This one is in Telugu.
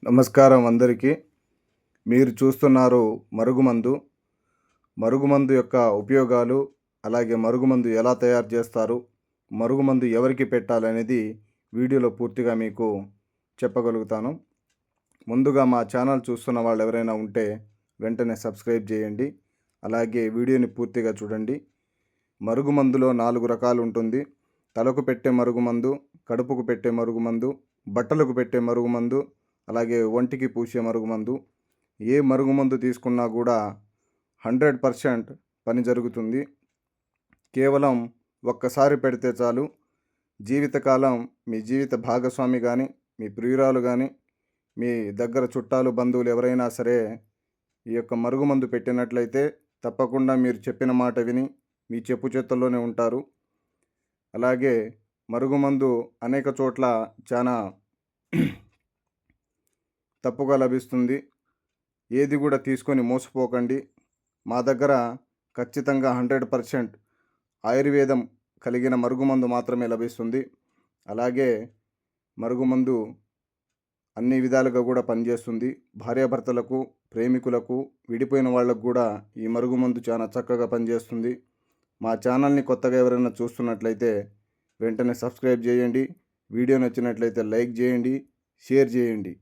నమస్కారం అందరికీ. మీరు చూస్తున్నారు మరుగుమందు. మరుగుమందు యొక్క ఉపయోగాలు, అలాగే మరుగుమందు ఎలా తయారు చేస్తారు, మరుగుమందు ఎవరికి పెట్టాలనేది వీడియోలో పూర్తిగా మీకు చెప్పగలుగుతాను. ముందుగా మా ఛానల్ చూస్తున్న వాళ్ళు ఎవరైనా ఉంటే వెంటనే సబ్స్క్రైబ్ చేయండి. అలాగే వీడియోని పూర్తిగా చూడండి. మరుగుమందులో 4 రకాలు ఉంటుంది. తలకు పెట్టే మరుగుమందు, కడుపుకు పెట్టే మరుగుమందు, బట్టలకు పెట్టే మరుగుమందు, అలాగే ఒంటికి పూసే మరుగుమందు. ఏ మరుగుమందు తీసుకున్నా కూడా 100% పని జరుగుతుంది. కేవలం ఒక్కసారి పెడితే చాలు. జీవితకాలం మీ జీవిత భాగస్వామి కానీ, మీ ప్రియురాలు కానీ, మీ దగ్గర చుట్టాలు బంధువులు ఎవరైనా సరే ఈ యొక్క మరుగుమందు పెట్టినట్లయితే తప్పకుండా మీరు చెప్పిన మాట విని మీ చెప్పు చేతుల్లోనే ఉంటారు. అలాగే మరుగుమందు అనేక చోట్ల చాలా తప్పుగా లభిస్తుంది. ఏది కూడా తీసుకొని మోసపోకండి. మా దగ్గర ఖచ్చితంగా 100% ఆయుర్వేదం కలిగిన మరుగుమందు మాత్రమే లభిస్తుంది. అలాగే మరుగుమందు అన్ని విధాలుగా కూడా పనిచేస్తుంది. భార్యాభర్తలకు, ప్రేమికులకు, విడిపోయిన వాళ్ళకు కూడా ఈ మరుగుమందు చాలా చక్కగా పనిచేస్తుంది. మా ఛానల్ని కొత్తగా ఎవరైనా చూస్తున్నట్లయితే వెంటనే సబ్స్క్రైబ్ చేయండి. వీడియో నచ్చినట్లయితే లైక్ చేయండి, షేర్ చేయండి.